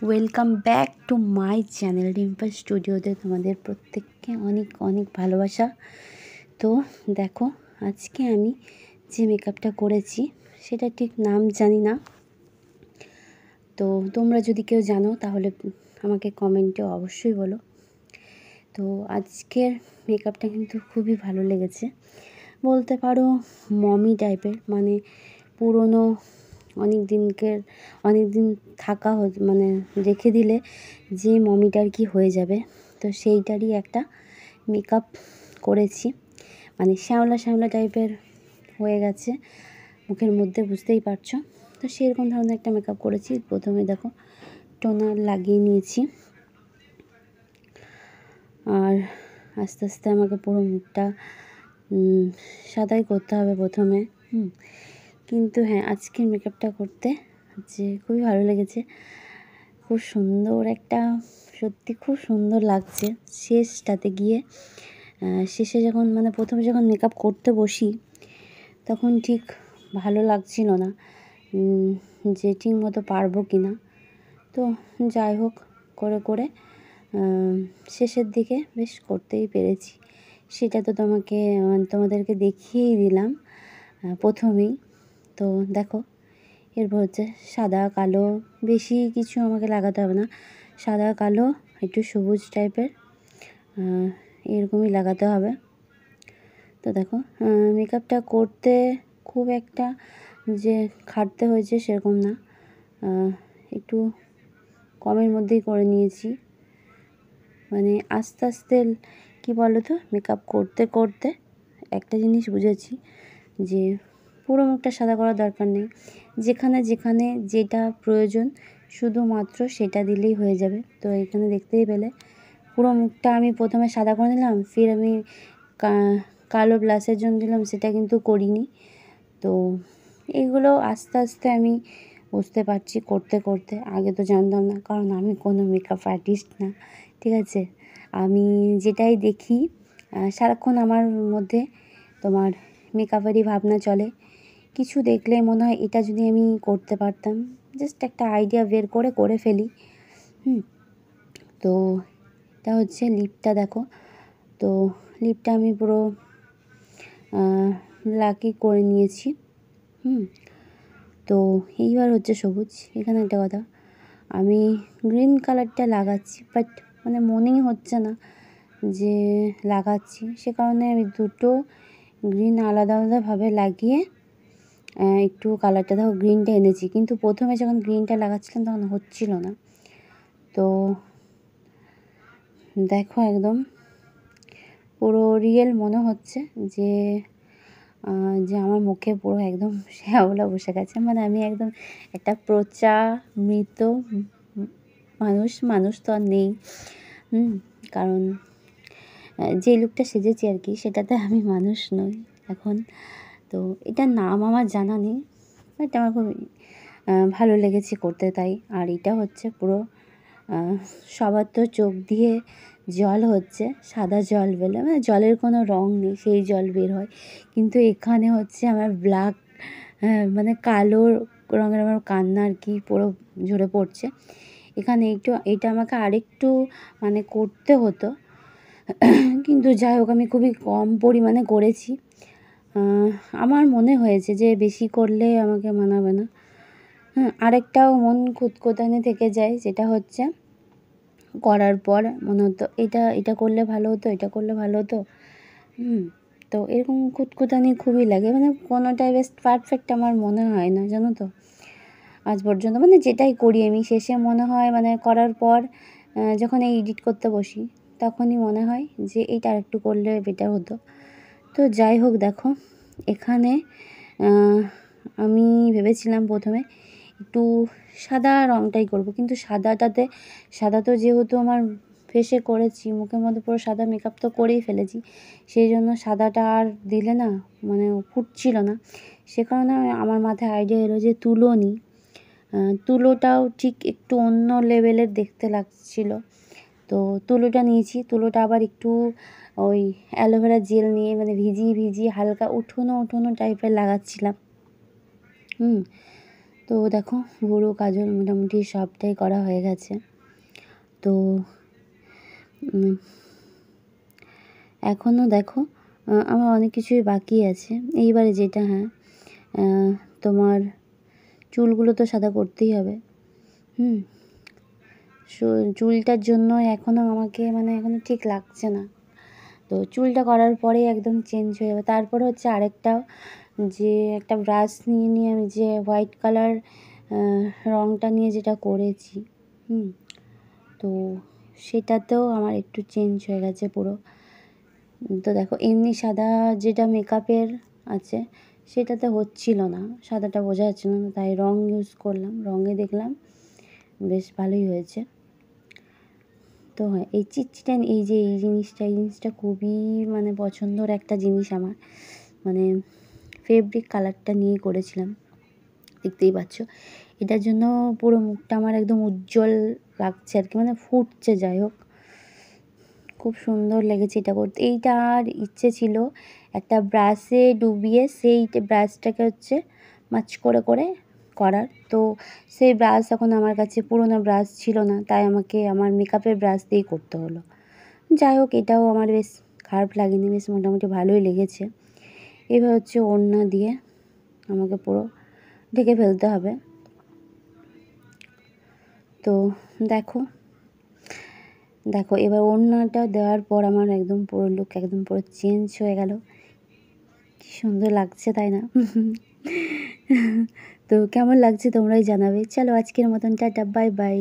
Welcome back to my channel Dimple স্টুডিওতে তোমাদের প্রত্যেককে অনেক অনেক ভালোবাসা। তো দেখো, আজকে আমি যে মেকআপটা করেছি সেটা ঠিক নাম জানি না, তো তোমরা যদি কেউ জানো তাহলে আমাকে কমেন্টে অবশ্যই বলো। তো আজকের মেকআপটা কিন্তু খুবই ভালো লেগেছে, বলতে পারো মমি টাইপের, মানে পুরনো অনেক দিন থাকা মানে রেখে দিলে যে মমিটার কি হয়ে যাবে, তো সেইটারই একটা মেকআপ করেছি। মানে শ্যাওলা শ্যাওলা টাইপের হয়ে গেছে মুখের মধ্যে, বুঝতেই পারছো। তো সেরকম ধরনের একটা মেকআপ করেছি। প্রথমে দেখো টোনার লাগিয়ে নিয়েছি, আর আস্তে আস্তে আমাকে পুরো মুখটা সাদাই করতে হবে প্রথমে। কিন্তু হ্যাঁ, আজকের মেকআপটা করতে যে খুবই ভালো লেগেছে, খুব সুন্দর একটা, সত্যি খুব সুন্দর লাগছে। শেষটাতে গিয়ে শেষে যখন মানে প্রথমে যখন মেকআপ করতে বসি তখন ঠিক ভালো লাগছিল না যে ঠিক মতো পারবো কি না। তো যাই হোক, করে করে শেষের দিকে বেশ করতেই পেরেছি। সেটা তো তোমাদেরকে দেখিয়েই দিলাম প্রথমেই। তো দেখো, এরপর হচ্ছে সাদা কালো, বেশি কিছু আমাকে লাগাতে হবে না, সাদা কালো একটু সবুজ টাইপের এরকমই লাগাতে হবে। তো দেখো, মেকআপটা করতে খুব একটা যে খাটতে হয়েছে সেরকম না, একটু কমের মধ্যেই করে নিয়েছি। মানে আস্তে আস্তে কী বলো তো, মেকআপ করতে করতে একটা জিনিস বুঝেছি যে পুরো মুখটা সাদা করার দরকার নেই, যেখানে যেখানে যেটা প্রয়োজন শুধুমাত্র সেটা দিলেই হয়ে যাবে। তো এখানে দেখতেই পেলে পুরো মুখটা আমি প্রথমে সাদা করে নিলাম, ফির আমি কালো ব্লাশের জন্য দিলাম, সেটা কিন্তু করিনি। তো এগুলো আস্তে আস্তে আমি বুঝতে পারছি করতে করতে, আগে তো জানতাম না, কারণ আমি কোনো মেকআপ আর্টিস্ট না, ঠিক আছে। আমি যেটাই দেখি সারাক্ষণ আমার মধ্যে তোমার মেকআপেরই ভাবনা চলে। কিছু দেখলে মনে হয় এটা যদি আমি করতে পারতাম, জাস্ট একটা আইডিয়া বের করে ফেলি। তো এটা হচ্ছে লিপটা, দেখো। তো লিপটা আমি পুরো লাকি করে নিয়েছি। তো এইবার হচ্ছে সবুজ। এখানে একটা কথা, আমি গ্রিন কালারটা লাগাচ্ছি, বাট মানে মনেই হচ্ছে না যে লাগাচ্ছি, সে কারণে আমি দুটো গ্রিন আলাদা আলাদাভাবে লাগিয়ে একটু কালারটা দেখো গ্রিনটা এনেছি, কিন্তু প্রথমে যখন গ্রিনটা লাগাচ্ছিলাম তখন হচ্ছিল না। তো দেখো একদম পুরো রিয়েল মনে হচ্ছে যে যে আমার মুখে পুরো একদম শ্যাওলা বসে গেছে, মানে আমি একদম একটা পচা মৃত মানুষ তো আর নেই। কারণ যে লুকটা সেজেছি আর কি, সেটাতে আমি মানুষ নই এখন। তো এটার নাম আমার জানা নেই, বাট আমার খুব ভালো লেগেছে করতে, তাই। আর এটা হচ্ছে পুরো সবার তো চোখ দিয়ে জল হচ্ছে, সাদা জল বলে, মানে জলের কোনো রং নেই, সেই জল বের হয়, কিন্তু এখানে হচ্ছে আমার ব্ল্যাক, মানে কালো রঙের আমার কান্না আর কি পুরো ঝরে পড়ছে এখানে। এটা আমাকে আরেকটু মানে করতে হতো, কিন্তু যাই হোক আমি খুবই কম পরিমাণে করেছি। আমার মনে হয়েছে যে বেশি করলে আমাকে মানাবে না। আরেকটাও মন খুঁতখুঁতানি থেকে যায়, যেটা হচ্ছে করার পর মনে হতো এটা করলে ভালো হতো, এটা করলে ভালো হতো। তো এরকম খুঁতখুঁতানি খুবই লাগে, মানে কোনোটাই বেস্ট পারফেক্ট আমার মনে হয় না, জানো তো, আজ পর্যন্ত। মানে যেটাই করি আমি শেষে মনে হয়, মানে করার পর যখন এই এডিট করতে বসি তখনই মনে হয় যে এইটা আরেকটু করলে বেটার হতো। তো যাই হোক, দেখো এখানে আমি ভেবেছিলাম প্রথমে একটু সাদা রঙটাই করব, কিন্তু সাদা তো যেহেতু আমার ফেসে করেছি, মুখের মধ্যে পুরো সাদা মেকআপ তো করেই ফেলেছি, সেই জন্য সাদাটা আর দিলে না মানে ফুটছিল না। সে কারণে আমার মাথায় আইডিয়া এলো যে তুলো নিই। তুলোটাও ঠিক একটু অন্য লেভেলের দেখতে লাগছিল, তো তুলোটা নিয়েছি। তুলোটা আবার একটু ওই অ্যালোভেরা জেল নিয়ে মানে ভিজিয়ে হালকা উঠোনো টাইপের লাগাচ্ছিলাম। তো দেখো ভুরু কাজল মোটামুটি সবটাই করা হয়ে গেছে। তো এখনও দেখো আমার অনেক কিছুই বাকি আছে। এইবারে যেটা তোমার চুলগুলো তো সাদা করতেই হবে। চুলটার জন্য এখনও আমাকে এখনও ঠিক লাগছে না। তো চুলটা করার পরেই একদম চেঞ্জ হয়ে যাবে। তারপর হচ্ছে আরেকটা যে একটা ব্রাশ নিয়ে আমি যে হোয়াইট কালার রঙটা নিয়ে যেটা করেছি তো সেটাতেও আমার একটু চেঞ্জ হয়ে গেছে পুরো। তো দেখো এমনি সাদা যেটা মেকআপের আছে সেটাতে হচ্ছিল না, সাদাটা বোঝা যাচ্ছিল না, তাই রঙ ইউজ করলাম। রঙে দেখলাম বেশ ভালোই হয়েছে। তো এই চিটচিটান এই জিনিসটা খুবই পছন্দর একটা জিনিস আমার। ফেব্রিক কালারটা নিয়ে করেছিলাম, দেখতেই পাচ্ছ। এটার জন্য পুরো মুখটা আমার একদম উজ্জ্বল লাগছে আর কি, ফুটছে। যাই হোক, খুব সুন্দর লেগেছে এটা করতে। এইটা আর ইচ্ছে ছিল একটা ব্রাশে ডুবিয়ে সেই ব্রাশটাকে হচ্ছে মাছ করে করার। তো সেই ব্রাশ এখন আমার কাছে পুরোনো ব্রাশ ছিল না, তাই আমাকে আমার মেকআপের ব্রাশ দিয়েই করতে হলো। যাই হোক, এটাও আমার বেশ খারাপ লাগেনি, বেশ মোটামুটি ভালোই লেগেছে। এবার হচ্ছে ওড়না দিয়ে আমাকে পুরো ঢেকে ফেলতে হবে। তো দেখো এবার ওড়নাটা দেওয়ার পর আমার একদম পুরো লুক একদম পুরো চেঞ্জ হয়ে গেল। কি সুন্দর লাগছে, তাই না? তো কেমন লাগছে তোমরাই জানাবে। চলো আজকের মতন টাটা, বাই বাই।